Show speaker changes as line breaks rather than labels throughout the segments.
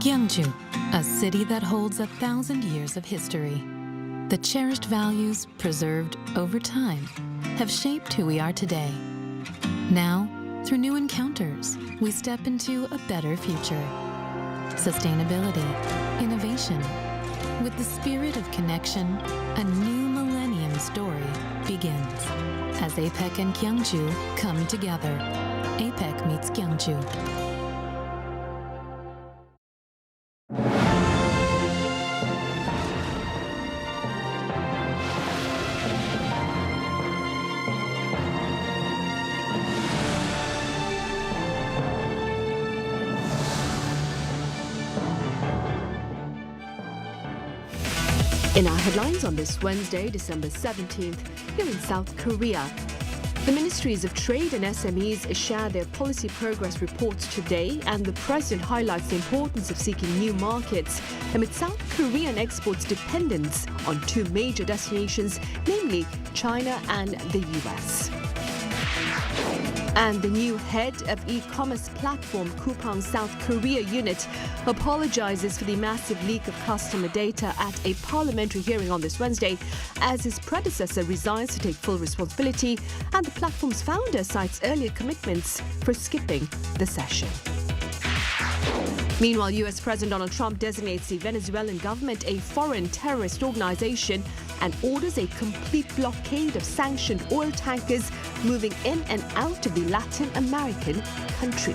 Gyeongju, a city that holds 1,000 years of history. The cherished values preserved over time have shaped who we are today. Now, through new encounters, we step into a better future. Sustainability, innovation. With the spirit of connection, a new millennium story begins. As APEC and Gyeongju come together, APEC meets Gyeongju.
In our headlines on this Wednesday, December 17th, here in South Korea, the Ministries of Trade and SMEs share their policy progress reports today, and the President highlights the importance of seeking new markets amid South Korean exports' dependence on two major destinations, namely China and the US. And the new head of e-commerce platform Coupang South Korea unit apologizes for the massive leak of customer data at a parliamentary hearing on this Wednesday, as his predecessor resigns to take full responsibility, and the platform's founder cites earlier commitments for skipping the session. Meanwhile, US President Donald Trump designates the Venezuelan government a foreign terrorist organization and orders a complete blockade of sanctioned oil tankers moving in and out of the Latin American country.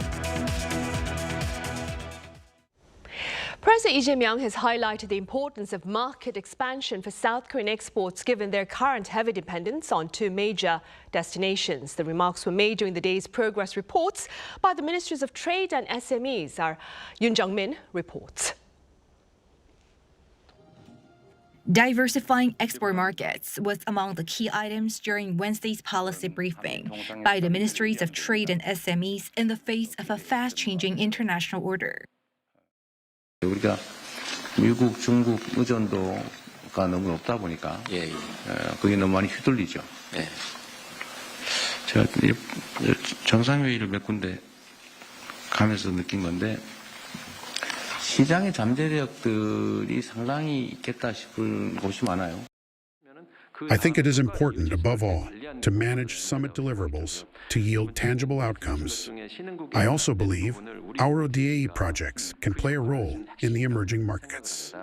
President Lee Jae-myung has highlighted the importance of market expansion for South Korean exports given their current heavy dependence on two major destinations. The remarks were made during the day's progress reports by the Ministries of Trade and SMEs. Our Yoon Jung-min reports.
Diversifying export markets was among the key items during Wednesday's policy briefing by the Ministries of Trade and SMEs in the face of a fast-changing international order.
우리가 미국, 중국 의존도가 너무 높다 보니까 그게 너무 많이 휘둘리죠. 제가 정상회의를 몇 군데 가면서 느낀 건데 시장의 잠재력들이 상당히 있겠다 싶은 곳이 많아요.
I think it is important, above all, to manage summit deliverables to yield tangible outcomes. I also believe our ODAE projects can play a role in the emerging markets.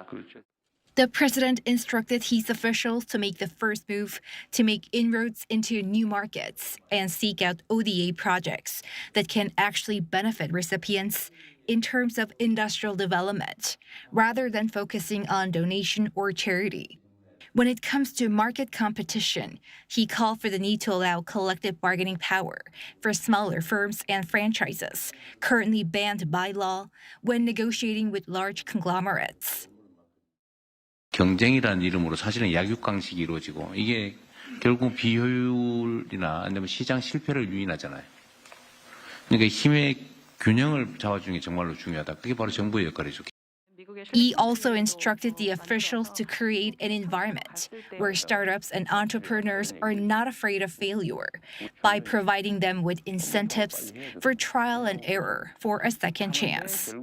The president instructed his officials to make the first move to make inroads into new markets and seek out ODA projects that can actually benefit recipients in terms of industrial development, rather than focusing on donation or charity. When it comes to market competition, he called for the need to allow collective bargaining power for smaller firms and franchises, currently banned by law, when negotiating with large conglomerates.
경쟁이라는 이름으로 사실은 약육강식이 이루어지고 이게 결국 비효율이나 아니면 시장 실패를 유인하잖아요. 그러니까 힘의 균형을 잡아주는 게 정말로 중요하다. 그게 바로 정부의 역할이죠.
He also instructed the officials to create an environment where startups and entrepreneurs are not afraid of failure by providing them with incentives for trial and error for a second chance.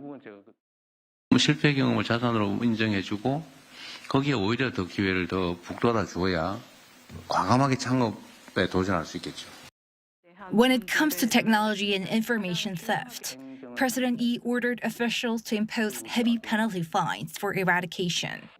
실패 경험을 자산으로 인정해주고 거기에 오히려 더 기회를 더 북돋아 주어야 과감하게 창업에 도전할 수 있겠죠.
When it comes to technology and information theft, President Lee ordered officials to impose heavy penalty fines for eradication.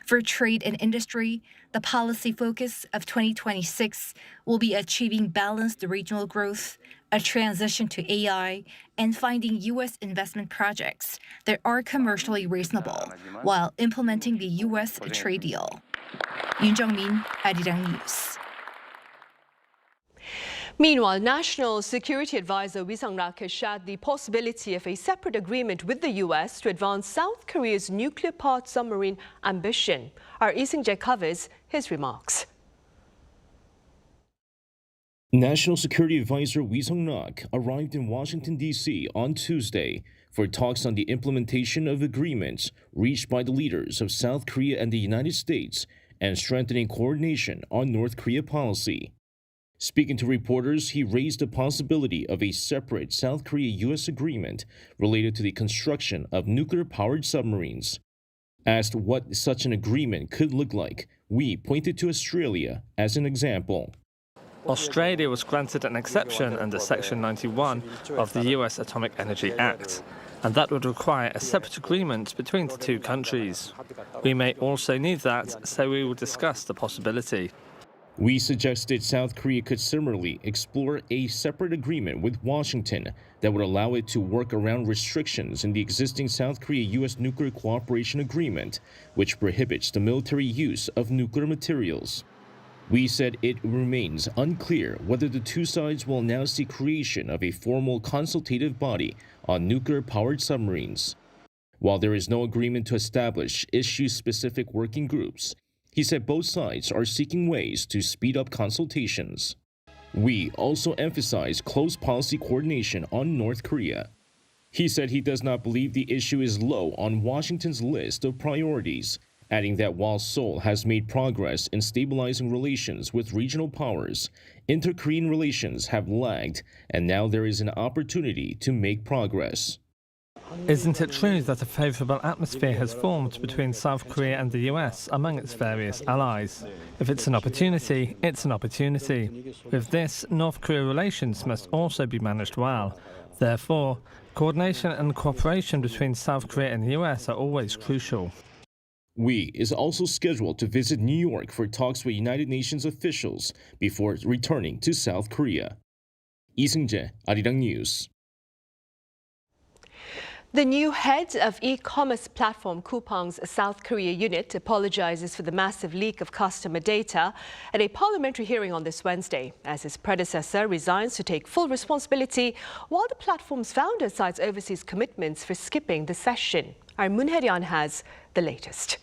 For trade and industry, the policy focus of 2026 will be achieving balanced regional growth, a transition to AI, and finding U.S. investment projects that are commercially reasonable while implementing the U.S. trade deal. Yoon Jung-min, Arirang News.
Meanwhile, National Security Advisor Ri Sang-rak has shared the possibility of a separate agreement with the U.S. to advance South Korea's nuclear-powered submarine ambition. Our Lee Seung-jae covers his remarks.
National Security Advisor Ri Sang-rak arrived in Washington, D.C. on Tuesday for talks on the implementation of agreements reached by the leaders of South Korea and the United States and strengthening coordination on North Korea policy. Speaking to reporters, he raised the possibility of a separate South Korea-U.S. agreement related to the construction of nuclear-powered submarines. Asked what such an agreement could look like, Wee pointed to Australia as an example.
Australia was granted an exception under Section 91 of the US Atomic Energy Act, and that would require a separate agreement between the two countries. We may also need that, so we will discuss the possibility.
We suggested South Korea could similarly explore a separate agreement with Washington that would allow it to work around restrictions in the existing South Korea-U.S. nuclear cooperation agreement, which prohibits the military use of nuclear materials. We said it remains unclear whether the two sides will announce the creation of a formal consultative body on nuclear-powered submarines. While there is no agreement to establish issue-specific working groups, he said both sides are seeking ways to speed up consultations. We also emphasized close policy coordination on North Korea. He said he does not believe the issue is low on Washington's list of priorities, adding that while Seoul has made progress in stabilizing relations with regional powers, inter-Korean relations have lagged, and now there is an opportunity to make progress.
Isn't it true that a favourable atmosphere has formed between South Korea and the US among its various allies? If it's an opportunity, it's an opportunity. With this, North Korea relations must also be managed well. Therefore, coordination and cooperation between South Korea and the US are always crucial.
Wee is also scheduled to visit New York for talks with United Nations officials before returning to South Korea. Lee Seung-jae, Arirang News.
The new head of e-commerce platform Coupang's South Korea unit apologizes for the massive leak of customer data at a parliamentary hearing on this Wednesday, as his predecessor resigns to take full responsibility while the platform's founder cites overseas commitments for skipping the session. Our Moon Hye-ryan has the latest.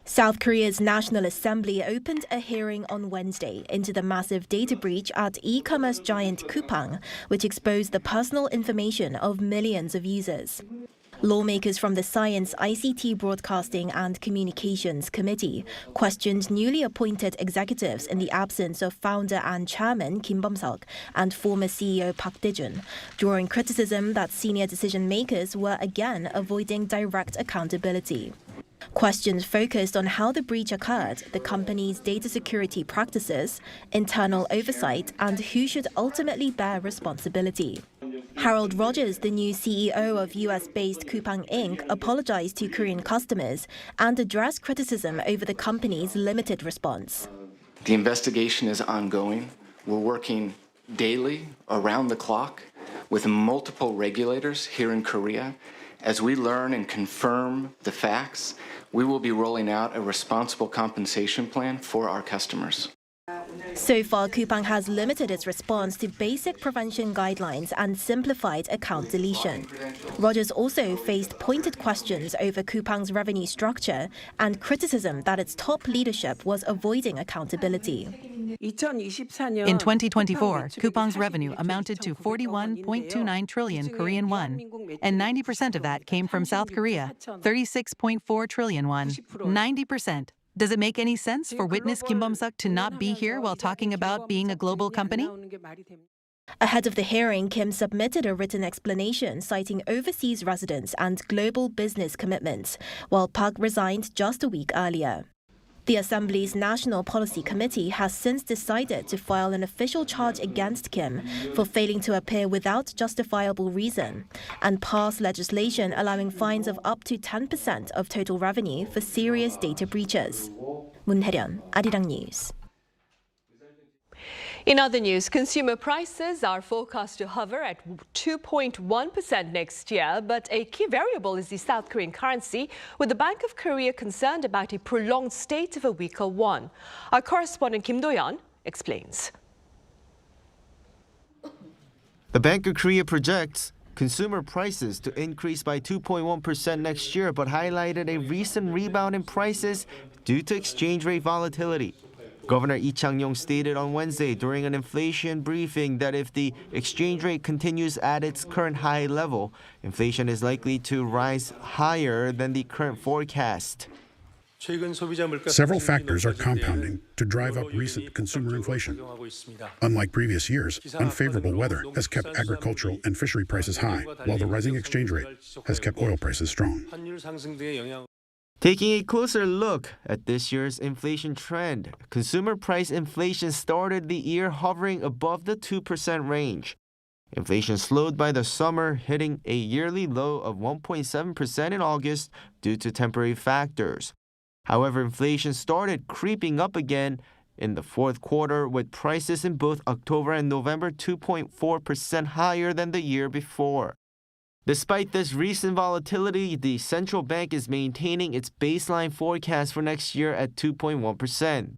South Korea's National Assembly opened a hearing on Wednesday into the massive data breach at e-commerce giant Coupang, which exposed the personal information of millions of users. Lawmakers from the Science, ICT, Broadcasting and Communications Committee questioned newly appointed executives in the absence of founder and chairman Kim Bum-seok and former CEO Park Dae-jun, drawing criticism that senior decision-makers were again avoiding direct accountability. Questions focused on how the breach occurred, the company's data security practices, internal oversight, and who should ultimately bear responsibility. Harold Rogers, the new CEO of US-based Coupang Inc., apologized to Korean customers and addressed criticism over the company's limited response.
The investigation is ongoing. We're working daily, around the clock, with multiple regulators here in Korea. As we learn and confirm the facts, we will be rolling out a responsible compensation plan for our customers.
So far, Coupang has limited its response to basic prevention guidelines and simplified account deletion. Rogers also faced pointed questions over Coupang's revenue structure and criticism that its top leadership was avoiding accountability.
In 2024, Coupang's revenue amounted to 41.29 trillion Korean won, and 90% of that came from South Korea, 36.4 trillion won, 90%. Does it make any sense for witness Kim Bum-seok to not be here while talking about being a global company?
Ahead of the hearing, Kim submitted a written explanation citing overseas residence and global business commitments, while Park resigned just a week earlier. The Assembly's National Policy Committee has since decided to file an official charge against Kim for failing to appear without justifiable reason and pass legislation allowing fines of up to 10% of total revenue for serious data breaches. 문혜련, Arirang News.
In other news, consumer prices are forecast to hover at 2.1% next year, but a key variable is the South Korean currency, with the Bank of Korea concerned about a prolonged state of a weaker won. Our correspondent Kim Do-yeon explains.
The Bank of Korea projects consumer prices to increase by 2.1% next year, but highlighted a recent rebound in prices due to exchange rate volatility. Governor Lee Chang-yong stated on Wednesday during an inflation briefing that if the exchange rate continues at its current high level, inflation is likely to rise higher than the current forecast.
Several factors are compounding to drive up recent consumer inflation. Unlike previous years, unfavorable weather has kept agricultural and fishery prices high, while the rising exchange rate has kept oil prices strong.
Taking a closer look at this year's inflation trend, consumer price inflation started the year hovering above the 2% range. Inflation slowed by the summer, hitting a yearly low of 1.7% in August due to temporary factors. However, inflation started creeping up again in the fourth quarter, with prices in both October and November 2.4% higher than the year before. Despite this recent volatility, the central bank is maintaining its baseline forecast for next year at 2.1%.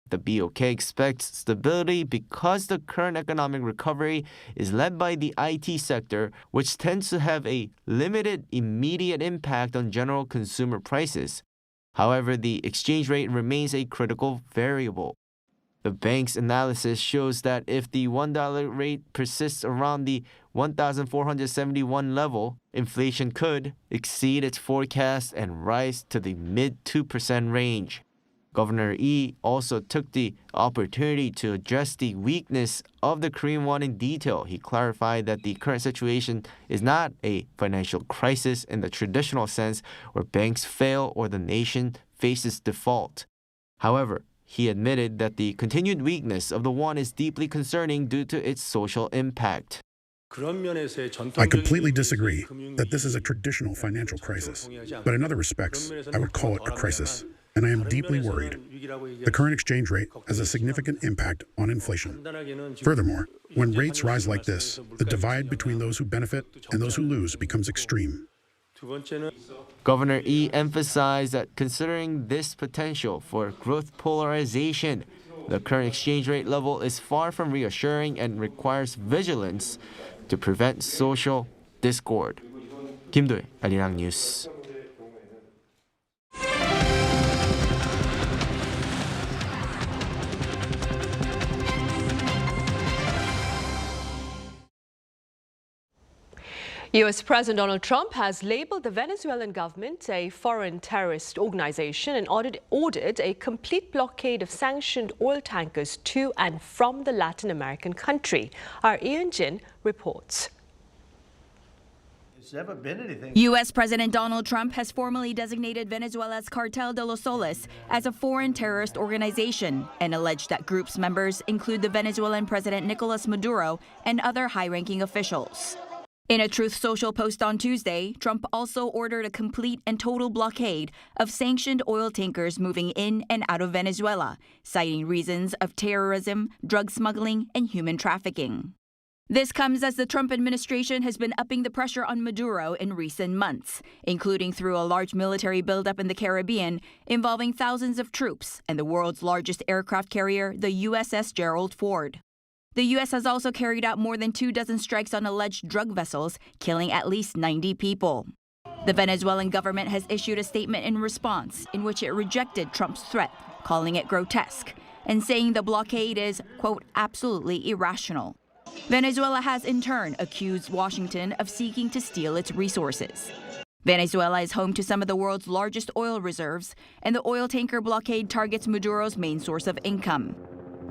The BOK expects stability because the current economic recovery is led by the IT sector, which tends to have a limited immediate impact on general consumer prices. However, the exchange rate remains a critical variable. The bank's analysis shows that if the $1 rate persists around the 1,471 level, inflation could exceed its forecast and rise to the mid-2% range. Governor Lee also took the opportunity to address the weakness of the Korean won in detail. He clarified that the current situation is not a financial crisis in the traditional sense where banks fail or the nation faces default. However, he admitted that the continued weakness of the won is deeply concerning due to its social impact.
I completely disagree that this is a traditional financial crisis, but in other respects, I would call it a crisis, and I am deeply worried. The current exchange rate has a significant impact on inflation. Furthermore, when rates rise like this, the divide between those who benefit and those who lose becomes extreme.
Governor Lee emphasized that considering this potential for growth polarization, the current exchange rate level is far from reassuring and requires vigilance to prevent social discord. Kim Do-yeon, Arirang News.
U.S. President Donald Trump has labeled the Venezuelan government a foreign terrorist organization and ordered a complete blockade of sanctioned oil tankers to and from the Latin American country. Our Ian Jin reports.
U.S. President Donald Trump has formally designated Venezuela's Cartel de los Soles as a foreign terrorist organization and alleged that group's members include the Venezuelan President Nicolas Maduro and other high-ranking officials. In a Truth Social post on Tuesday, Trump also ordered a complete and total blockade of sanctioned oil tankers moving in and out of Venezuela, citing reasons of terrorism, drug smuggling, and human trafficking. This comes as the Trump administration has been upping the pressure on Maduro in recent months, including through a large military buildup in the Caribbean involving thousands of troops and the world's largest aircraft carrier, the USS Gerald Ford. The U.S. has also carried out more than 24 strikes on alleged drug vessels, killing at least 90 people. The Venezuelan government has issued a statement in response in which it rejected Trump's threat, calling it grotesque, and saying the blockade is, quote, absolutely irrational. Venezuela has in turn accused Washington of seeking to steal its resources. Venezuela is home to some of the world's largest oil reserves, and the oil tanker blockade targets Maduro's main source of income.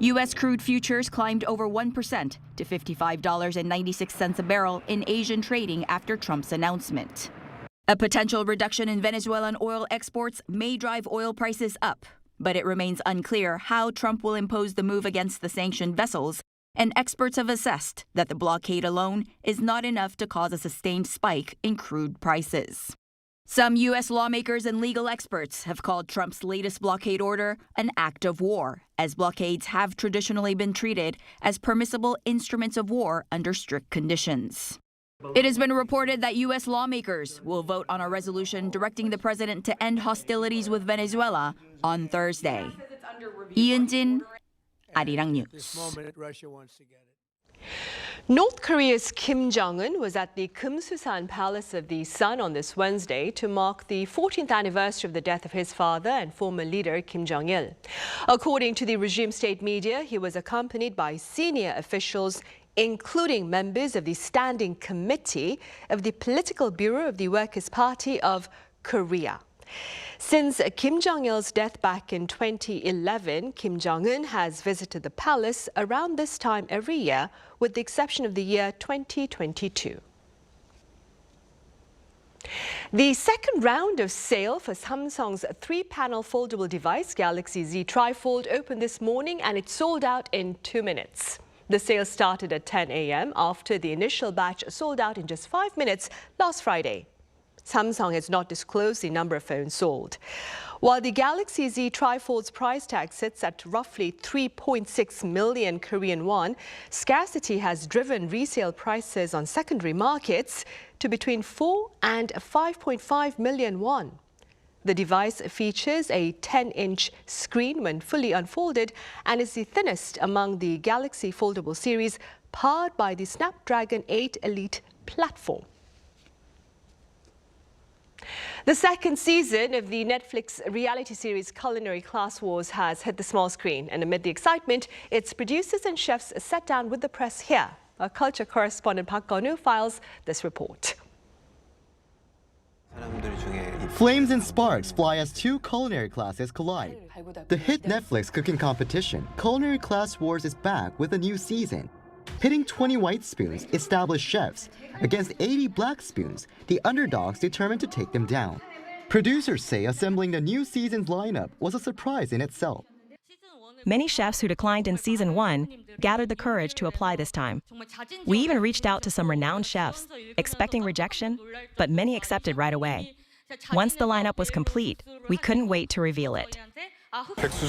U.S. crude futures climbed over 1% to $55.96 a barrel in Asian trading after Trump's announcement. A potential reduction in Venezuelan oil exports may drive oil prices up, but it remains unclear how Trump will impose the move against the sanctioned vessels, and experts have assessed that the blockade alone is not enough to cause a sustained spike in crude prices. Some U.S. lawmakers and legal experts have called Trump's latest blockade order an act of war, as blockades have traditionally been treated as permissible instruments of war under strict conditions. It has been reported that U.S. lawmakers will vote on a resolution directing the president to end hostilities with Venezuela on Thursday. 이은진, Arirang News.
North Korea's Kim Jong-il was at the Kumsusan Palace of the Sun on this Wednesday to mark the 14th anniversary of the death of his father and former leader Kim Jong-il. According to the regime state media, he was accompanied by senior officials, including members of the Standing Committee of the Political Bureau of the Workers' Party of Korea. Since Kim Jong-il's death back in 2011, Kim Jong-un has visited the palace around this time every year, with the exception of the year 2022. The second round of sale for Samsung's three-panel foldable device, Galaxy Z TriFold, opened this morning and it sold out in 2 minutes. The sale started at 10 a.m. after the initial batch sold out in just 5 minutes last Friday. Samsung has not disclosed the number of phones sold. While the Galaxy Z TriFold's price tag sits at roughly 3.6 million Korean won, scarcity has driven resale prices on secondary markets to between 4 and 5.5 million won. The device features a 10-inch screen when fully unfolded and is the thinnest among the Galaxy foldable series, powered by the Snapdragon 8 Elite platform. The second season of the Netflix reality series Culinary Class Wars has hit the small screen, and amid the excitement, its producers and chefs sat down with the press here. Our culture correspondent Park Gun-woo files this report.
Flames and sparks fly as two culinary classes collide. The hit Netflix cooking competition, Culinary Class Wars, is back with a new season. Pitting 20 white spoons, established chefs, against 80 black spoons, the underdogs determined to take them down. Producers say assembling the new season's lineup was a surprise in itself.
Many chefs who declined in Season 1 gathered the courage to apply this time. We even reached out to some renowned chefs, expecting rejection, but many accepted right away. Once the lineup was complete, we couldn't wait to reveal it.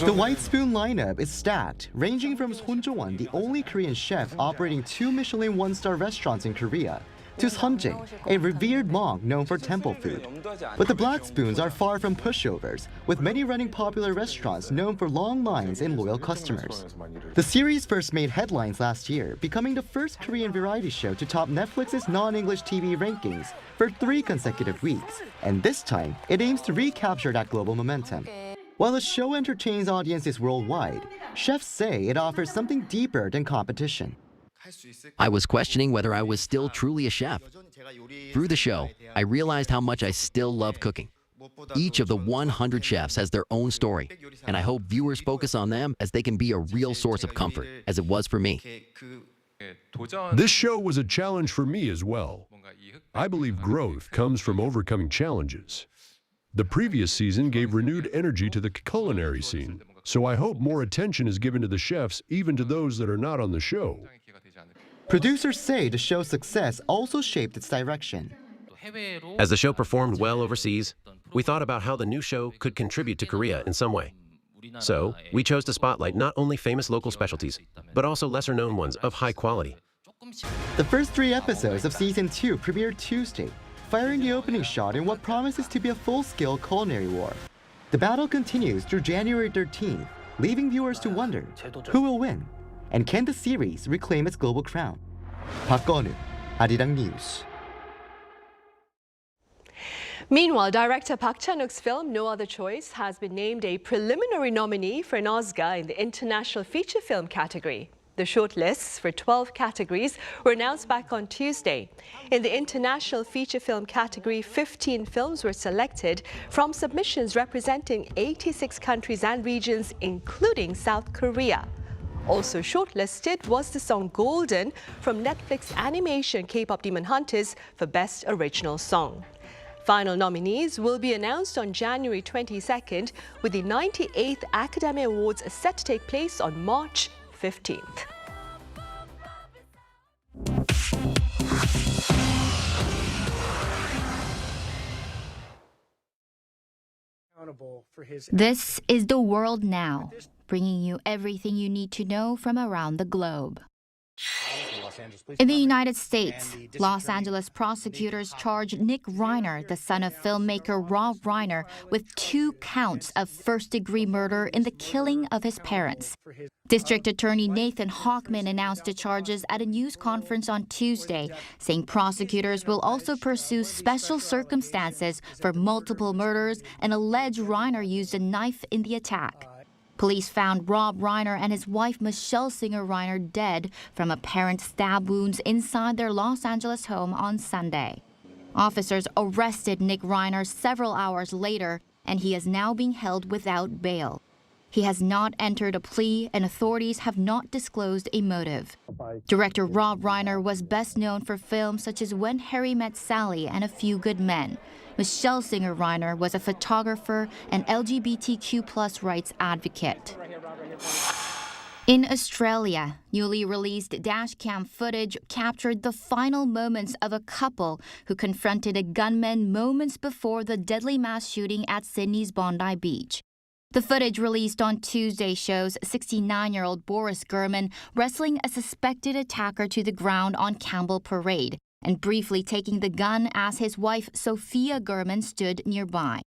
The white spoon lineup is stacked, ranging from Son Jo-won, the only Korean chef operating 2 Michelin one-star restaurants in Korea, to Sun Jae, a revered monk known for temple food. But the black spoons are far from pushovers, with many running popular restaurants known for long lines and loyal customers. The series first made headlines last year, becoming the first Korean variety show to top Netflix's non-English TV rankings for 3 consecutive weeks, and this time it aims to recapture that global momentum. While the show entertains audiences worldwide, chefs say it offers something deeper than competition.
I was questioning whether I was still truly a chef. Through the show, I realized how much I still love cooking. Each of the 100 chefs has their own story, and I hope viewers focus on them as they can be a real source of comfort, as it was for me.
This show was a challenge for me as well. I believe growth comes from overcoming challenges. The previous season gave renewed energy to the culinary scene, so I hope more attention is given to the chefs, even to those that are not on the show.
Producers say the show's success also shaped its direction.
As the show performed well overseas, we thought about how the new show could contribute to Korea in some way. So, we chose to spotlight not only famous local specialties, but also lesser-known ones of high quality.
The first 3 episodes of Season 2 premiered Tuesday, firing the opening shot in what promises to be a full-scale culinary war. The battle continues through January 13th, leaving viewers to wonder, who will win? And can the series reclaim its global crown? Park Gun-woo, Arirang News.
Meanwhile, director Park Chan-wook's film No Other Choice has been named a preliminary nominee for an Oscar in the International Feature Film category. The shortlists for 12 categories were announced back on Tuesday. In the International Feature Film category, 15 films were selected from submissions representing 86 countries and regions, including South Korea.
Also shortlisted was the song Golden from Netflix animation K-pop Demon Hunters for Best Original Song. Final nominees will be announced on January 22nd, with the 98th Academy Awards set to take place on March 15th.
This is The World Now, bringing you everything you need to know from around the globe. In the United States, Los Angeles prosecutors charged Nick Reiner, the son of filmmaker Rob Reiner, with 2 counts of first-degree murder in the killing of his parents. District Attorney Nathan Hochman announced the charges at a news conference on Tuesday, saying prosecutors will also pursue special circumstances for multiple murders and allege Reiner used a knife in the attack. Police found Rob Reiner and his wife Michelle Singer Reiner dead from apparent stab wounds inside their Los Angeles home on Sunday. Officers arrested Nick Reiner several hours later, and he is now being held without bail. He has not entered a plea, and authorities have not disclosed a motive. Director Rob Reiner was best known for films such as When Harry Met Sally and A Few Good Men. Michelle Singer Reiner was a photographer and LGBTQ+ rights advocate. In Australia, newly released dashcam footage captured the final moments of a couple who confronted a gunman moments before the deadly mass shooting at Sydney's Bondi Beach. The footage released on Tuesday shows 69-year-old Boris Gurman wrestling a suspected attacker to the ground on Campbell Parade and briefly taking the gun as his wife Sophia Gurman stood nearby.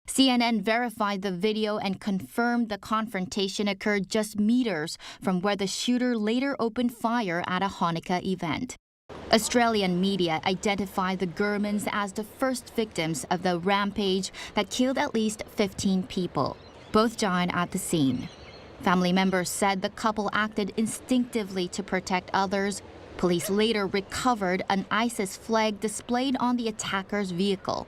CNN verified the video and confirmed the confrontation occurred just meters from where the shooter later opened fire at a Hanukkah event. Australian media identified the Gurmans as the first victims of the rampage that killed at least 15 people. Both died at the scene. Family members said the couple acted instinctively to protect others. Police later recovered an ISIS flag displayed on the attacker's vehicle.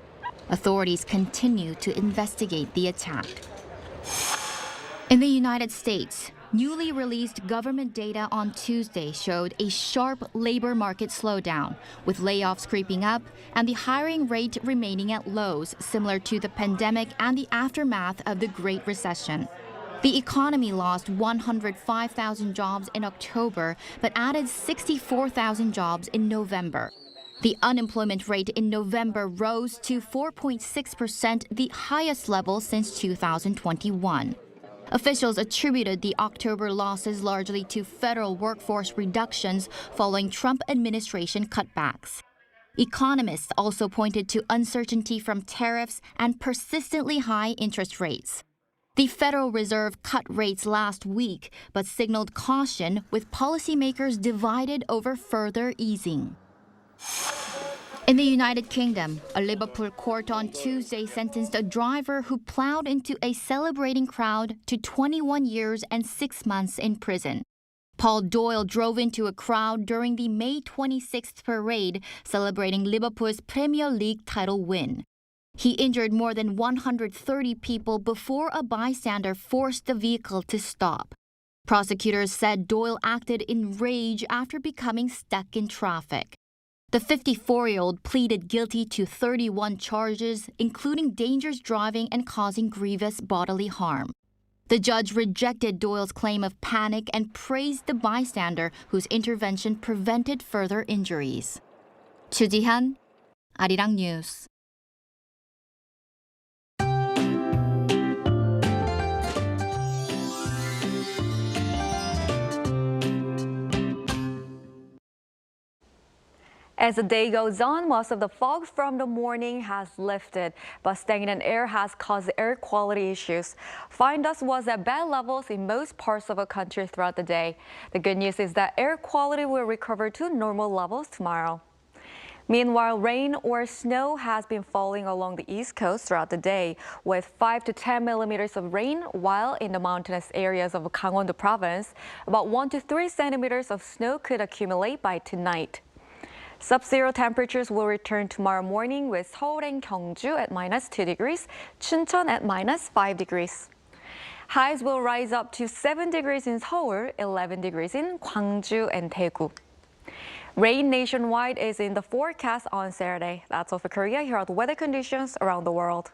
Authorities continue to investigate the attack. In the United States, newly released government data on Tuesday showed a sharp labor market slowdown, with layoffs creeping up and the hiring rate remaining at lows similar to the pandemic and the aftermath of the Great Recession. The economy lost 105,000 jobs in October, but added 64,000 jobs in November. The unemployment rate in November rose to 4.6%, the highest level since 2021. Officials attributed the October losses largely to federal workforce reductions following Trump administration cutbacks. Economists also pointed to uncertainty from tariffs and persistently high interest rates. The Federal Reserve cut rates last week, but signaled caution with policymakers divided over further easing. In the United Kingdom, a Liverpool court on Tuesday sentenced a driver who plowed into a celebrating crowd to 21 years and 6 months in prison. Paul Doyle drove into a crowd during the May 26th parade celebrating Liverpool's Premier League title win. He injured more than 130 people before a bystander forced the vehicle to stop. Prosecutors said Doyle acted in rage after becoming stuck in traffic. The 54-year-old pleaded guilty to 31 charges, including dangerous driving and causing grievous bodily harm. The judge rejected Doyle's claim of panic and praised the bystander whose intervention prevented further injuries. Chu Ji-han, Arirang News.
As the day goes on, most of the fog from the morning has lifted, but stagnant air has caused air quality issues. Fine dust was at bad levels in most parts of the country throughout the day. The good news is that air quality will recover to normal levels tomorrow. Meanwhile, rain or snow has been falling along the East Coast throughout the day, with 5 to 10 millimeters of rain, while in the mountainous areas of Gangwon-do province, about 1 to 3 centimeters of snow could accumulate by tonight. Sub-zero temperatures will return tomorrow morning, with Seoul and Gyeongju at -2 degrees, Chuncheon at -5 degrees. Highs will rise up to 7 degrees in Seoul, 11 degrees in Gwangju and Daegu. Rain nationwide is in the forecast on Saturday. That's all for Korea. Here are the weather conditions around the world.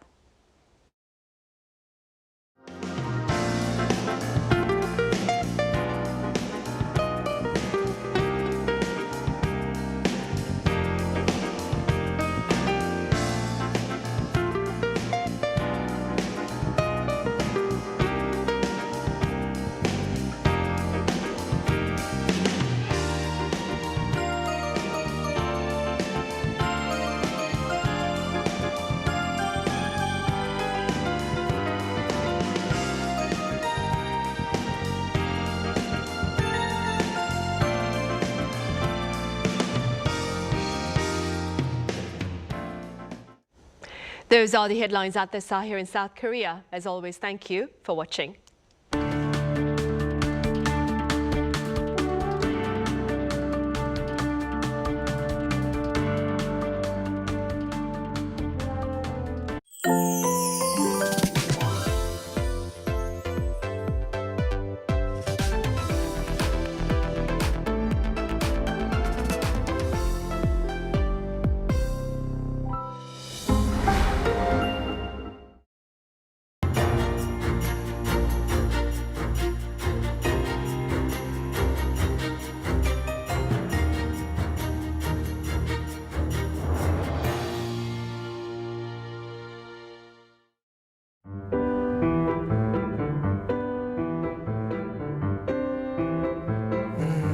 Those are the headlines at this hour here in South Korea. As always, thank you for watching.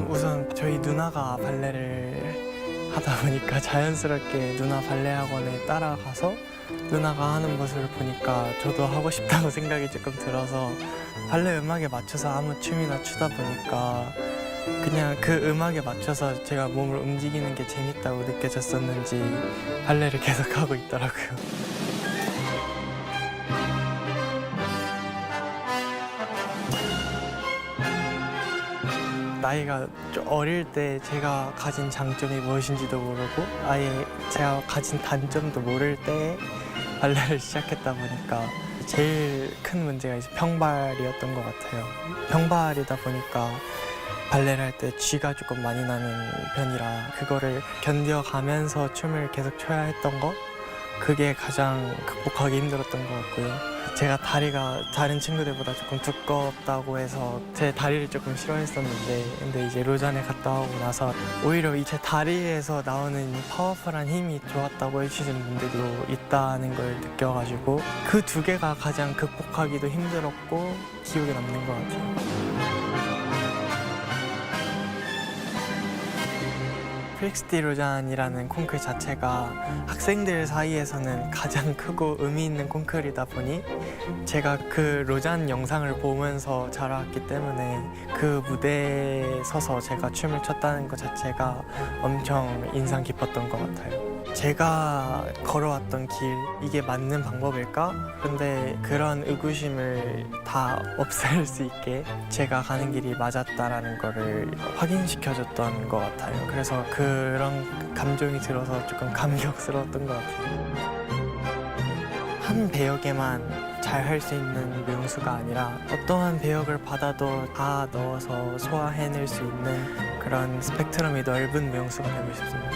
우선 저희 누나가 발레를 하다 보니까 자연스럽게 누나 발레 학원에 따라가서 누나가 하는 모습을 보니까 저도 하고 싶다고 생각이 조금 들어서 발레 음악에 맞춰서 아무 춤이나 추다 보니까 그냥 그 음악에 맞춰서 제가 몸을 움직이는 게 재밌다고 느껴졌었는지 발레를 계속 하고 있더라고요. 나이가 좀 어릴 때 제가 가진 장점이 무엇인지도 모르고 아예 제가 가진 단점도 모를 때 발레를 시작했다 보니까 제일 큰 문제가 이제 평발이었던 것 같아요. 평발이다 보니까 발레를 할 때 쥐가 조금 많이 나는 편이라 그거를 견뎌가면서 춤을 계속 춰야 했던 거 그게 가장 극복하기 힘들었던 것 같고요. 제가 다리가 다른 친구들보다 조금 두껍다고 해서 제 다리를 조금 싫어했었는데 근데 이제 로잔에 갔다 오고 나서 오히려 제 다리에서 나오는 파워풀한 힘이 좋았다고 해주시는 분들도 있다는 걸 느껴가지고 그 두 개가 가장 극복하기도 힘들었고 기억에 남는 것 같아요. 프릭스티 로잔이라는 콩쿨 자체가 학생들 사이에서는 가장 크고 의미 있는 콩쿨이다 보니 제가 그 로잔 영상을 보면서 자라왔기 때문에 그 무대에 서서 제가 춤을 췄다는 것 자체가 엄청 인상 깊었던 것 같아요. 제가 걸어왔던 길, 이게 맞는 방법일까? 근데 그런 의구심을 다 없앨 수 있게 제가 가는 길이 맞았다라는 거를 확인시켜줬던 것 같아요. 그래서 그런 감정이 들어서 조금 감격스러웠던 것 같아요. 한 배역에만 잘 할 수 있는 명수가 아니라 어떠한 배역을 받아도 다 넣어서 소화해낼 수 있는 그런 스펙트럼이 넓은 명수가 되고 싶습니다.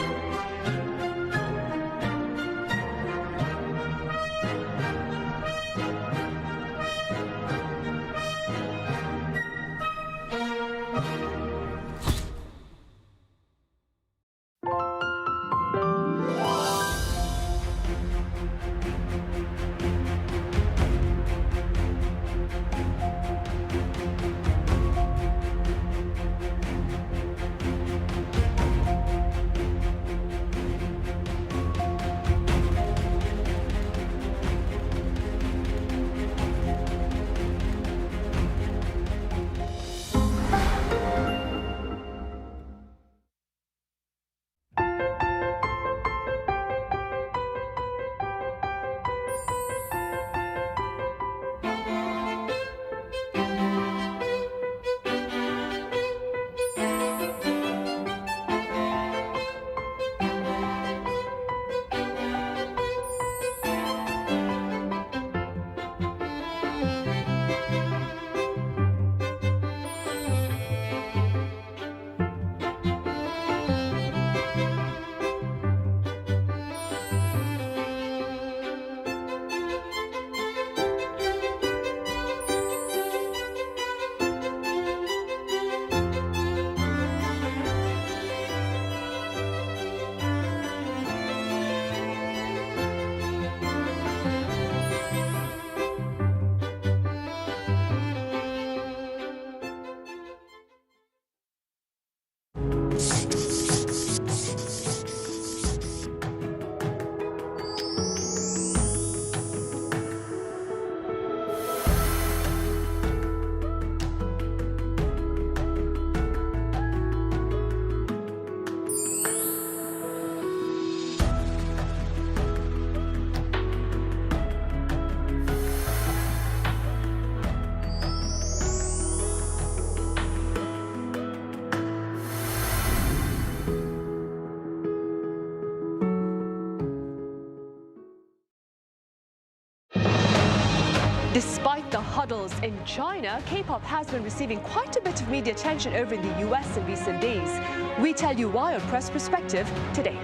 Despite the huddles in China, K-pop has been receiving quite a bit of media attention over in the US in recent days. We tell you why on Press Perspective today.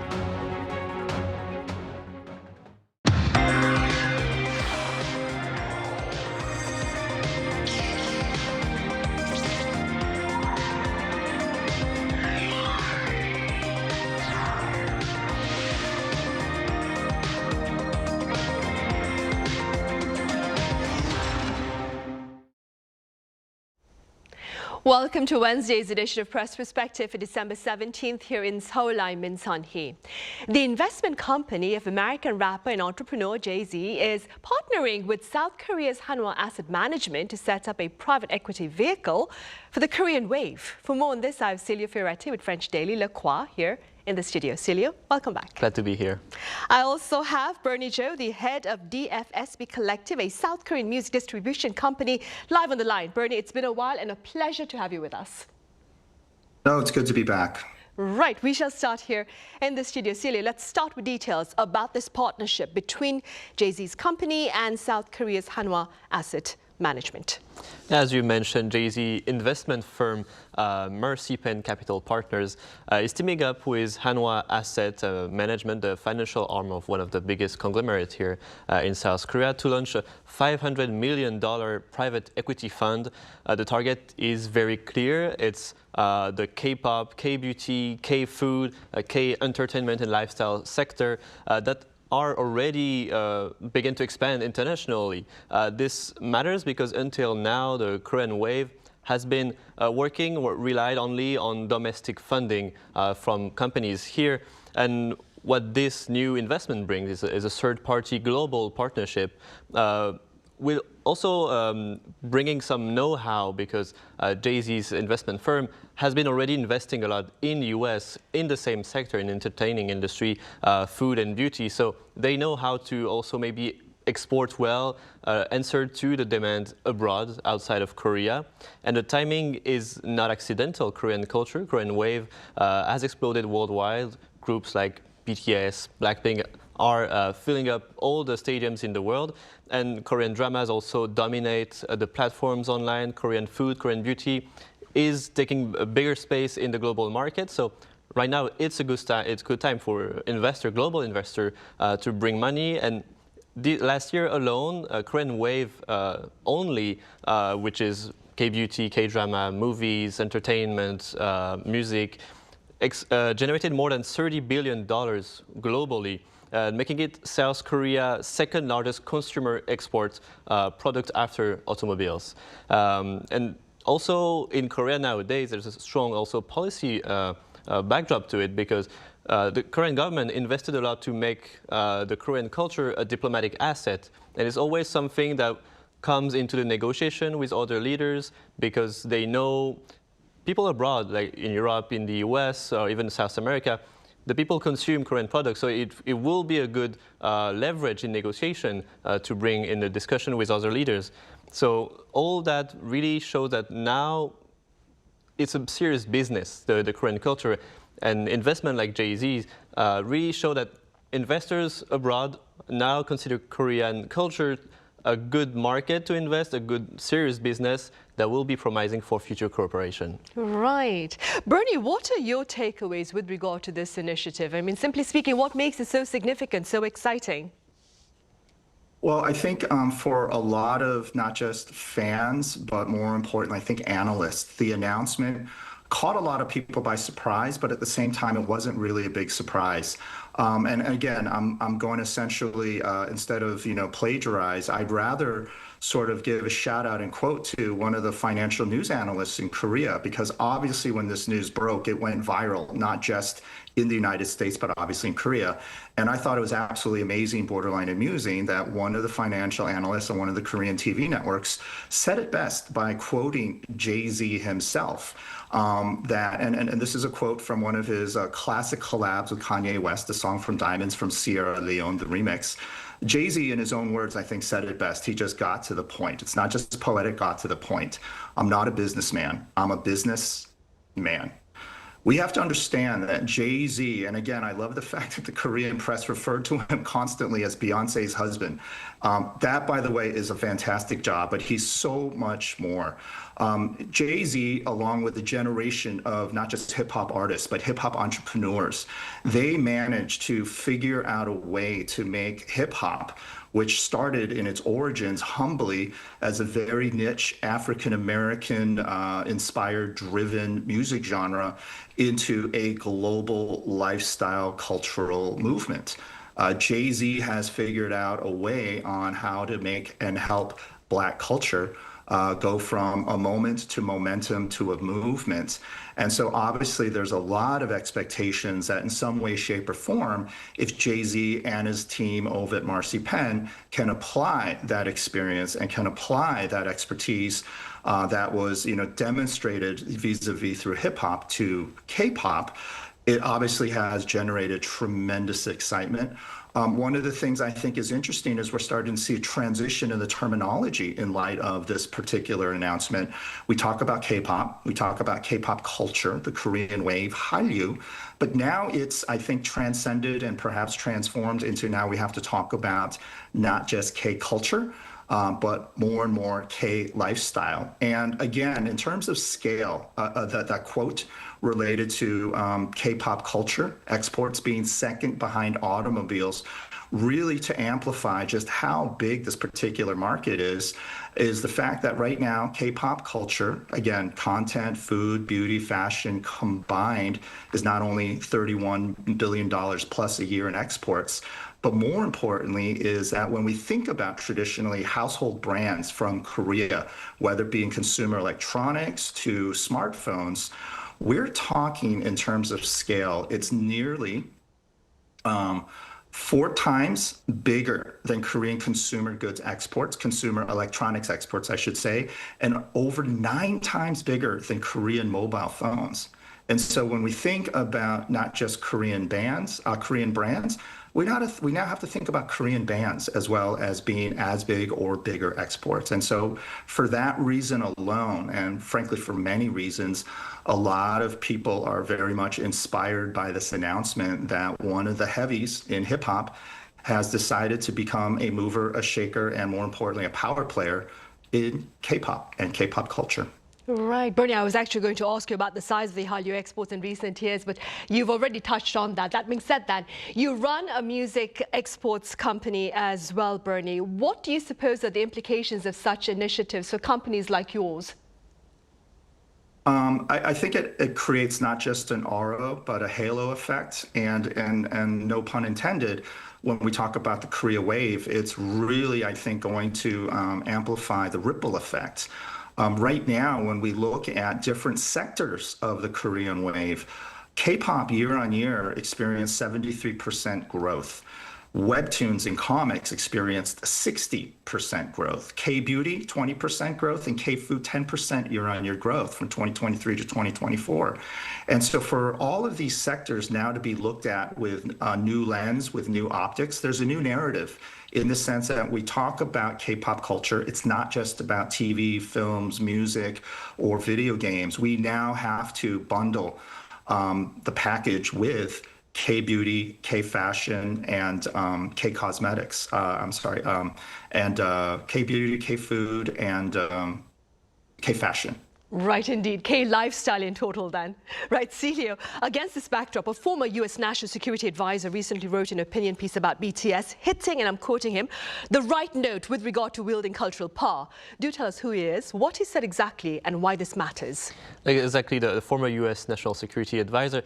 Welcome to Wednesday's edition of Press Perspective for December 17th here in Seoul. I'm Min Sun-hee. The investment company of American rapper and entrepreneur Jay-Z is partnering with South Korea's Hanwha Asset Management to set up a private equity vehicle for the Korean wave. For more on this, I have Silvio Fioretti with French daily Le Croix here in the studio. Silvio, welcome back.
Glad to be here.
I also have Bernie Jo, the head of DFSB Collective, a South Korean music distribution company, live on the line. Bernie, it's been a while and a pleasure to have you with us.
No, it's good to be back.
Right, we shall start here in the studio. Celia, let's start with details about this partnership between Jay-Z's company and South Korea's Hanwha Asset Management.
As you mentioned, Jay-Z investment firm Mercy Pen Capital Partners is teaming up with Hanwha Asset Management, the financial arm of one of the biggest conglomerates here in South Korea, to launch a $500 million private equity fund. The target is very clear. It's the K-pop, K-beauty, K-food, K-entertainment and lifestyle sector that are already begin to expand internationally. This matters because until now, the Korean wave has been working or relied only on domestic funding from companies here. And what this new investment brings is a third-party global partnership with also bringing some know-how because Jay-Z's investment firm has been already investing a lot in the US in the same sector, in entertaining industry, food and beauty. So they know how to also maybe export well, answer to the demand abroad outside of Korea. And the timing is not accidental. Korean culture, Korean wave has exploded worldwide. Groups like BTS, Blackpink are filling up all the stadiums in the world. And Korean dramas also dominate the platforms online. Korean food, Korean beauty is taking a bigger space in the global market. So right now, it's a good time for global investor to bring money. And last year alone, Korean wave only, which is K-beauty, K-drama, movies, entertainment, music, generated more than $30 billion globally, making it South Korea's second largest consumer export product after automobiles. And also in Korea nowadays, there's a strong also policy backdrop to it because the Korean government invested a lot to make the Korean culture a diplomatic asset. And it's always something that comes into the negotiation with other leaders because they know people abroad, like in Europe, in the US, or even South America, the people consume Korean products. So it will be a good leverage in negotiation to bring in the discussion with other leaders. So all that really shows that now it's a serious business, the Korean culture. And investment like Jay-Z really show that investors abroad now consider Korean culture a good market to invest, a good serious business that will be promising for future cooperation.
Right. Bernie, what are your takeaways with regard to this initiative? I mean, simply speaking, what makes it so significant, so exciting?
Well, I think for a lot of not just fans, but more importantly, I think analysts, the announcement caught a lot of people by surprise, but at the same time, it wasn't really a big surprise. And again, I'm going to essentially, instead of, plagiarize, I'd rather sort of give a shout out and quote to one of the financial news analysts in Korea, because obviously when this news broke, it went viral, not just in the United States, but obviously in Korea. And I thought it was absolutely amazing, borderline amusing, that one of the financial analysts on one of the Korean TV networks said it best by quoting Jay-Z himself. And this is a quote from one of his classic collabs with Kanye West, the song from Diamonds from Sierra Leone, the remix. Jay-Z, in his own words, I think said it best. He just got to the point. It's not just poetic, got to the point. I'm not a businessman. I'm a businessman. We have to understand that Jay-Z, and again, I love the fact that the Korean press referred to him constantly as Beyonce's husband. That, by the way, is a fantastic job, but he's so much more. Jay-Z, along with a generation of not just hip-hop artists, but hip-hop entrepreneurs, they managed to figure out a way to make hip-hop, which started in its origins humbly as a very niche African-American inspired, driven music genre, into a global lifestyle cultural movement. Jay-Z has figured out a way on how to make and help Black culture go from a moment to momentum to a movement. And so obviously there's a lot of expectations that in some way, shape, or form, if Jay-Z and his team over at Marcy Penn can apply that experience and can apply that expertise that was demonstrated vis-a-vis through hip-hop to K-pop, it obviously has generated tremendous excitement. One of the things I think is interesting is we're starting to see a transition in the terminology in light of this particular announcement. We talk about K-pop, we talk about K-pop culture, the Korean wave, Hallyu, but now it's, I think, transcended and perhaps transformed into now we have to talk about not just K-culture, but more and more K-lifestyle. And again, in terms of scale, that quote related to K-pop culture, exports being second behind automobiles, really to amplify just how big this particular market is the fact that right now K-pop culture, again, content, food, beauty, fashion combined is not only $31 billion plus a year in exports, but more importantly is that when we think about traditionally household brands from Korea, whether it be in consumer electronics to smartphones, we're talking in terms of scale, it's nearly 4 times bigger than Korean consumer goods exports, consumer electronics exports, I should say, and over 9 times bigger than Korean mobile phones. And so when we think about not just Korean brands, we now have to think about Korean bands as well as being as big or bigger exports. And so for that reason alone, and frankly for many reasons, a lot of people are very much inspired by this announcement that one of the heavies in hip hop has decided to become a mover, a shaker, and more importantly, a power player in K-pop and K-pop culture.
Right. Bernie, I was actually going to ask you about the size of the Hallyu exports in recent years, but you've already touched on that. That being said, then, you run a music exports company as well, Bernie. What do you suppose are the implications of such initiatives for companies like yours?
I think it creates not just an aura, but a halo effect. And no pun intended, when we talk about the Korea wave, it's really, I think, going to amplify the ripple effect. Right now, when we look at different sectors of the Korean wave, K-pop year on year experienced 73% growth. Webtoons and comics experienced 60% growth. K-beauty, 20% growth, and K-food, 10% year-on-year growth from 2023 to 2024. And so for all of these sectors now to be looked at with a new lens, with new optics, there's a new narrative in the sense that we talk about K-pop culture. It's not just about TV, films, music, or video games. We now have to bundle the package with K-beauty, K-fashion, and K-cosmetics. And K-beauty, K-food, and K-fashion.
Right, indeed. K-lifestyle in total, then. Right, Celio, against this backdrop, a former U.S. National Security Advisor recently wrote an opinion piece about BTS, hitting, and I'm quoting him, the right note with regard to wielding cultural power. Do tell us who he is, what he said exactly, and why this matters.
Exactly, the former U.S. National Security Advisor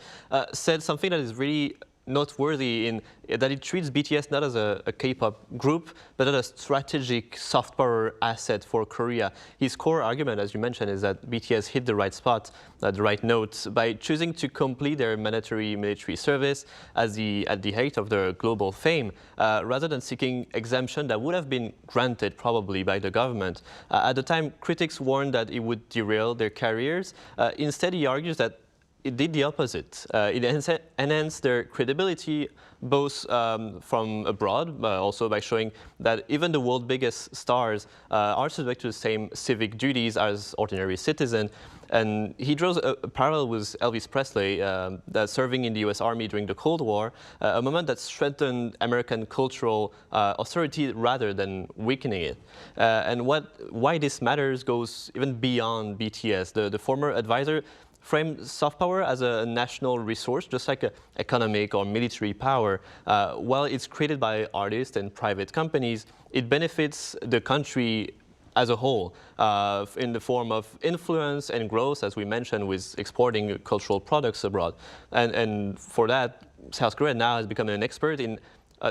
said something that is really noteworthy in that it treats BTS not as a K-pop group, but as a strategic soft power asset for Korea. His core argument, as you mentioned, is that BTS hit the right spot, the right note, by choosing to complete their mandatory military service at the height of their global fame, rather than seeking exemption that would have been granted probably by the government. At the time, critics warned that it would derail their careers. Instead, he argues that it did the opposite. It enhanced their credibility both from abroad, also by showing that even the world's biggest stars are subject to the same civic duties as ordinary citizens. And he draws a parallel with Elvis Presley, that serving in the US Army during the Cold War, a moment that strengthened American cultural authority rather than weakening it. And why this matters goes even beyond BTS. The former advisor framed soft power as a national resource, just like economic or military power. While it's created by artists and private companies, it benefits the country as a whole, in the form of influence and growth, as we mentioned, with exporting cultural products abroad. And for that, South Korea now has become an expert in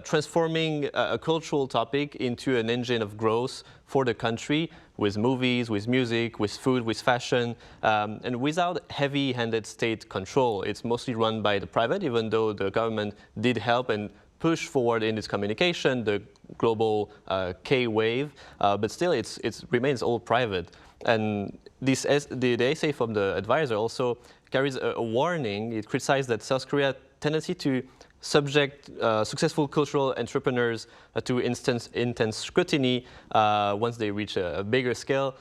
transforming a cultural topic into an engine of growth for the country, with movies, with music, with food, with fashion, and without heavy-handed state control. It's mostly run by the private, even though the government did help and push forward in its communication, the global K-wave, but still it remains all private. And the essay from the advisor also carries a warning. It criticized that South Korea's tendency to subject successful cultural entrepreneurs to intense scrutiny once they reach a bigger scale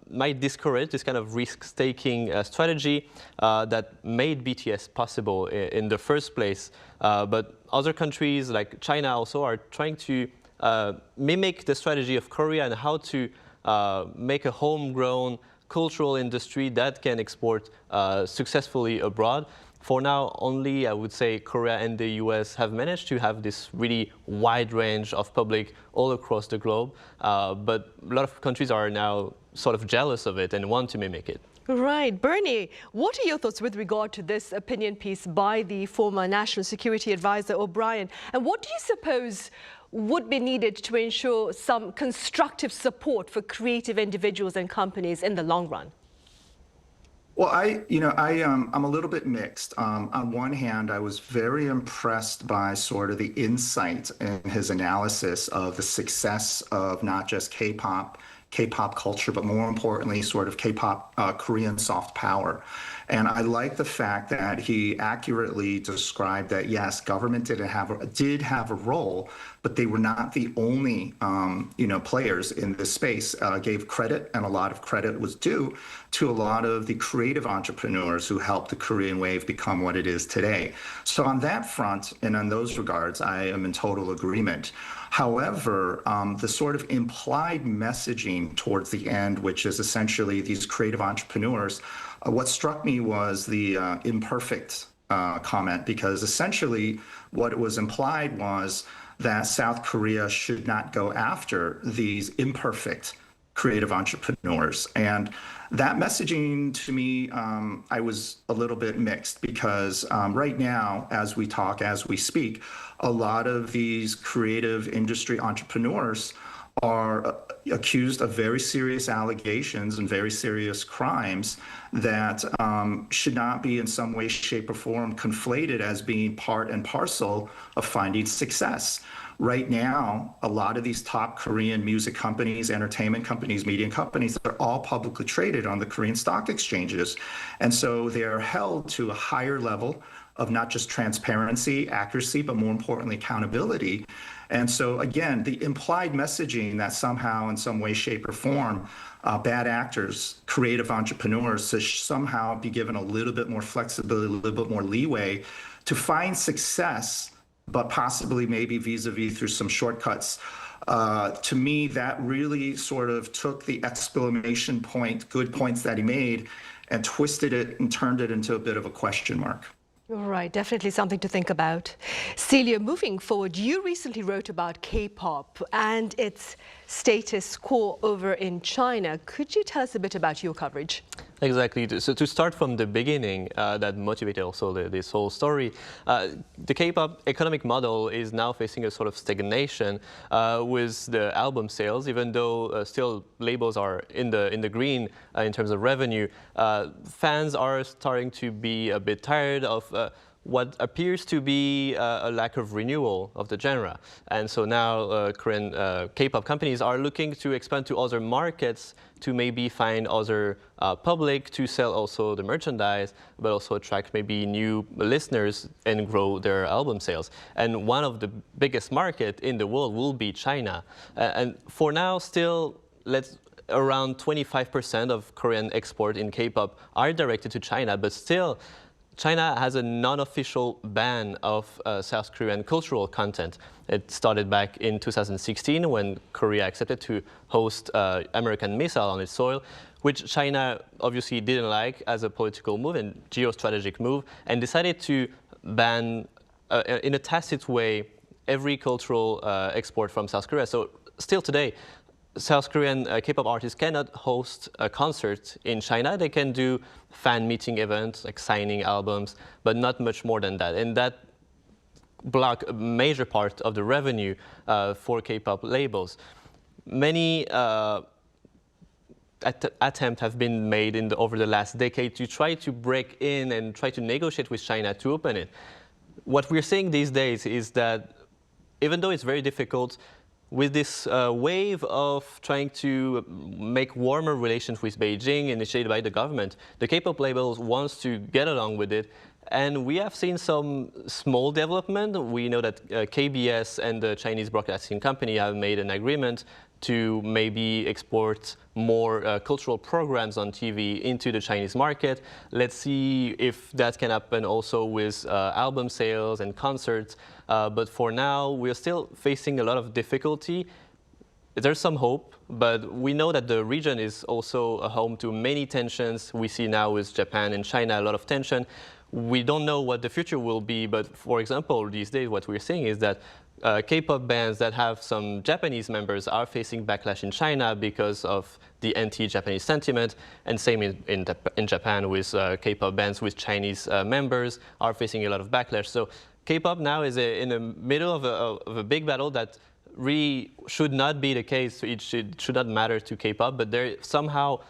might discourage this kind of risk-taking strategy that made BTS possible in the first place. But other countries like China also are trying to mimic the strategy of Korea and how to make a homegrown cultural industry that can export successfully abroad. For now, only, I would say, Korea and the US have managed to have this really wide range of public all across the globe. But a lot of countries are now sort of jealous of it and want to mimic it.
Right. Bernie, what are your thoughts with regard to this opinion piece by the former National Security Advisor O'Brien? And what do you suppose would be needed to ensure some constructive support for creative individuals and companies in the long run?
Well, I'm a little bit mixed. On one hand, I was very impressed by sort of the insight in his analysis of the success of not just K-pop culture, but more importantly, sort of K-pop Korean soft power. And I like the fact that he accurately described that, yes, government did have a role, but they were not the only, players in this space. Gave credit, and a lot of credit was due to a lot of the creative entrepreneurs who helped the Korean wave become what it is today. So on that front, and on those regards, I am in total agreement. However, the sort of implied messaging towards the end, which is essentially these creative entrepreneurs, what struck me was the imperfect comment, because essentially what was implied was that South Korea should not go after these imperfect creative entrepreneurs. And that messaging, to me, I was a little bit mixed, because right now, as we speak, a lot of these creative industry entrepreneurs are accused of very serious allegations and very serious crimes that should not be in some way, shape, or form conflated as being part and parcel of finding success. Right now, a lot of these top Korean music companies, entertainment companies, media companies, they're all publicly traded on the Korean stock exchanges. And so they're held to a higher level of not just transparency, accuracy, but more importantly, accountability. And so, again, the implied messaging that somehow, in some way, shape, or form, bad actors, creative entrepreneurs, should somehow be given a little bit more flexibility, a little bit more leeway to find success, but possibly maybe vis-a-vis through some shortcuts. To me, that really sort of took the exclamation point, good points that he made, and twisted it and turned it into a bit of a question mark.
All right, definitely something to think about. Celia, moving forward, you recently wrote about K-pop and its status quo over in China. Could you tell us a bit about your coverage?
Exactly. So to start from the beginning, that motivated also this whole story, the K-pop economic model is now facing a sort of stagnation with the album sales, even though still labels are in the green in terms of revenue. Fans are starting to be a bit tired of what appears to be a lack of renewal of the genre. And so now Korean K-pop companies are looking to expand to other markets to maybe find other public to sell also the merchandise, but also attract maybe new listeners and grow their album sales. And one of the biggest market in the world will be China. And for now, still, around 25% of Korean export in K-pop are directed to China, but still, China has a non-official ban of South Korean cultural content. It started back in 2016 when Korea accepted to host American missile on its soil, which China obviously didn't like as a political move and geostrategic move, and decided to ban, in a tacit way, every cultural export from South Korea. So still today, South Korean K-pop artists cannot host a concert in China. They can do fan meeting events, like signing albums, but not much more than that. And that block a major part of the revenue for K-pop labels. Many attempts have been made over the last decade to try to break in and try to negotiate with China to open it. What we're seeing these days is that even though it's very difficult, with this wave of trying to make warmer relations with Beijing initiated by the government, the K-pop labels wants to get along with it. And we have seen some small development. We know that KBS and the Chinese broadcasting company have made an agreement to maybe export more cultural programs on TV into the Chinese market. Let's see if that can happen also with album sales and concerts. But for now, we're still facing a lot of difficulty. There's some hope, but we know that the region is also a home to many tensions. We see now with Japan and China a lot of tension. We don't know what the future will be, but for example, these days what we're seeing is that K-pop bands that have some Japanese members are facing backlash in China because of the anti-Japanese sentiment, and same in Japan with K-pop bands with Chinese members are facing a lot of backlash. So K-pop now is in the middle of a big battle that really should not be the case. It should not matter to K-pop, but they somehow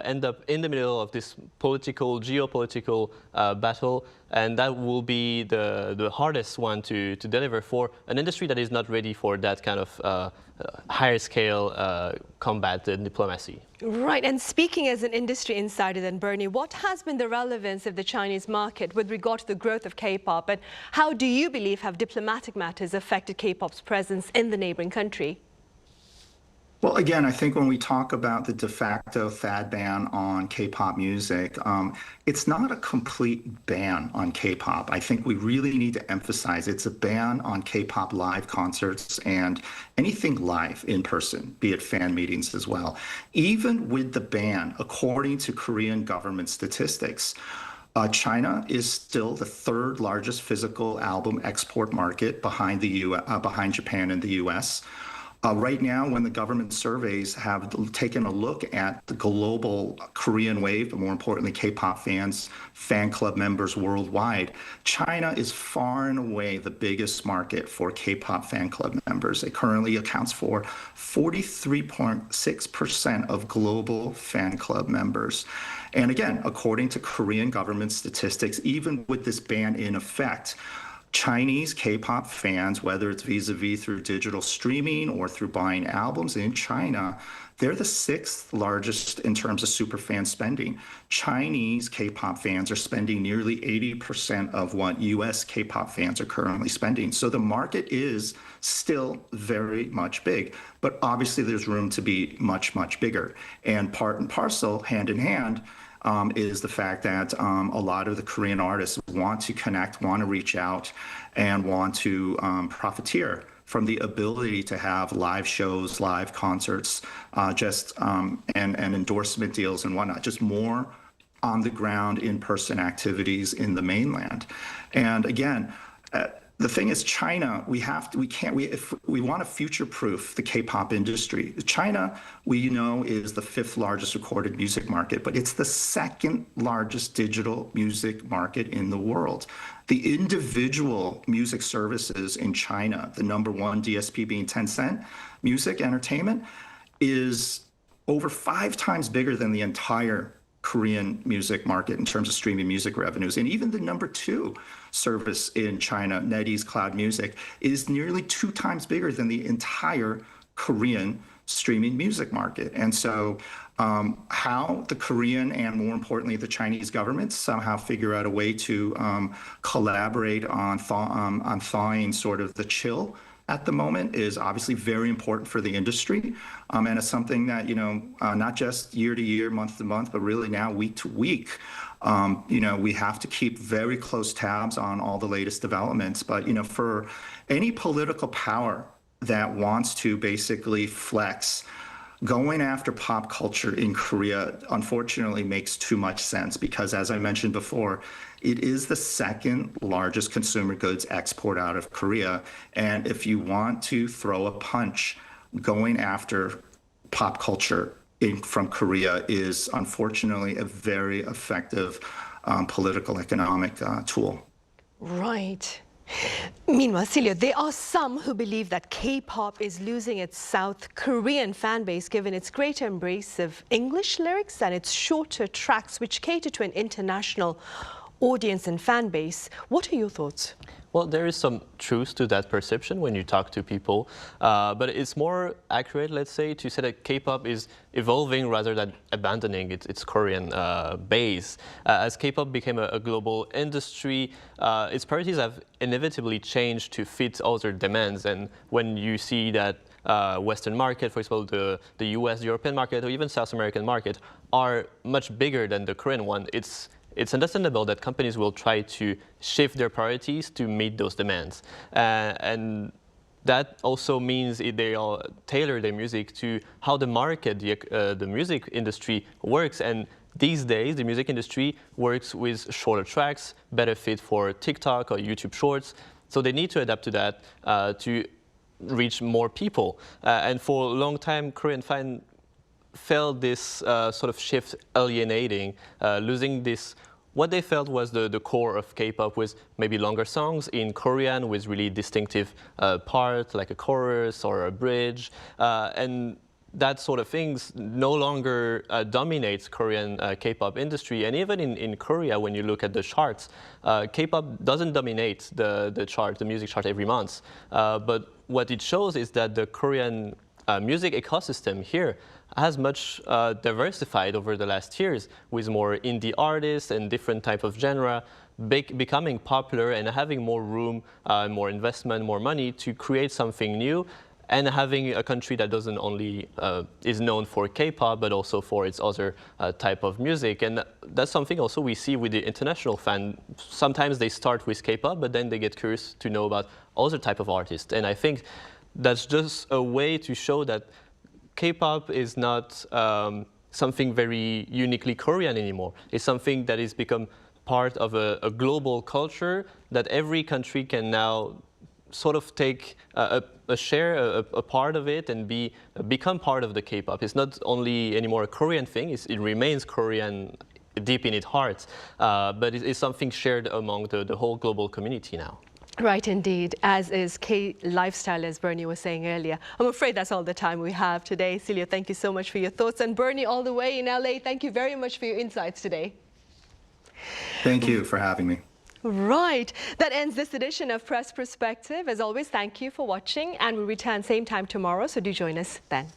end up in the middle of this geopolitical battle, and that will be the hardest one to deliver for an industry that is not ready for that kind of higher scale combat and diplomacy.
Right, and speaking as an industry insider then, Bernie, what has been the relevance of the Chinese market with regard to the growth of K-pop, and how do you believe have diplomatic matters affected K-pop's presence in the neighboring country?
Well, again, I think when we talk about the de facto THAAD ban on K-pop music, it's not a complete ban on K-pop. I think we really need to emphasize it's a ban on K-pop live concerts and anything live in person, be it fan meetings as well. Even with the ban, according to Korean government statistics, China is still the third largest physical album export market behind Japan and the U.S. Right now, when the government surveys have taken a look at the global Korean wave, but more importantly, K-pop fans, fan club members worldwide, China is far and away the biggest market for K-pop fan club members. It currently accounts for 43.6% of global fan club members. And again, according to Korean government statistics, even with this ban in effect, Chinese K-pop fans, whether it's vis-a-vis through digital streaming or through buying albums in China, they're the sixth largest in terms of superfan spending. Chinese K-pop fans are spending nearly 80% of what US K-pop fans are currently spending. So the market is still very much big, but obviously there's room to be much, much bigger. And part and parcel, hand in hand, is the fact that a lot of the Korean artists want to connect, want to reach out, and want to profiteer from the ability to have live shows, live concerts, and endorsement deals and whatnot, just more on the ground in-person activities in the mainland. And again, the thing is, China, if we want to future-proof the K-pop industry, China, we know, is the fifth largest recorded music market, but it's the second largest digital music market in the world. The individual music services in China, the number one DSP being Tencent Music Entertainment, is over 5 times bigger than the entire Korean music market in terms of streaming music revenues. And even the number 2 service in China, NetEase Cloud Music, is nearly 2 times bigger than the entire Korean streaming music market. And so how the Korean and more importantly the Chinese governments somehow figure out a way to collaborate on thawing sort of the chill at the moment is obviously very important for the industry. And it's something that, not just year to year, month to month, but really now week to week, we have to keep very close tabs on all the latest developments. But, for any political power that wants to basically flex, going after pop culture in Korea, unfortunately, makes too much sense because, as I mentioned before, it is the second largest consumer goods export out of Korea. And if you want to throw a punch, going after pop culture from Korea is unfortunately a very effective political economic tool.
Right. Meanwhile, Celia, there are some who believe that K-pop is losing its South Korean fan base given its greater embrace of English lyrics and its shorter tracks which cater to an international audience and fan base. What are your thoughts?
Well, there is some truth to that perception when you talk to people, but it's more accurate, let's say, to say that K-pop is evolving rather than abandoning its Korean base. As K-pop became a global industry, its priorities have inevitably changed to fit other demands. And when you see that Western market, for example, the US, European market, or even South American market are much bigger than the Korean one, it's understandable that companies will try to shift their priorities to meet those demands. And that also means they all tailor their music to how the market, the music industry works. And these days, the music industry works with shorter tracks, better fit for TikTok or YouTube Shorts. So they need to adapt to that to reach more people. And for a long time, Korean fans felt this sort of shift alienating, losing this. What they felt was the core of K-pop was maybe longer songs in Korean with really distinctive part, like a chorus or a bridge. And that sort of things no longer dominates Korean K-pop industry. And even in Korea, when you look at the charts, K-pop doesn't dominate the chart, the music chart every month. But what it shows is that the Korean music ecosystem here has much diversified over the last years with more indie artists and different type of genre becoming popular and having more room, more investment, more money to create something new, and having a country that doesn't only is known for K-pop but also for its other type of music. And that's something also we see with the international fan. Sometimes they start with K-pop but then they get curious to know about other type of artists. And I think that's just a way to show that K-pop is not something very uniquely Korean anymore. It's something that has become part of a global culture that every country can now sort of take a part of it and become part of the K-pop. It's not only anymore a Korean thing, it remains Korean deep in its heart, but it's something shared among the whole global community now.
Right, indeed, as is K-lifestyle, as Bernie was saying earlier. I'm afraid that's all the time we have today. Celia, thank you so much for your thoughts. And Bernie, all the way in LA, thank you very much for your insights today.
Thank you for having me.
Right, that ends this edition of Press Perspective. As always, thank you for watching, and we'll return same time tomorrow, so do join us then.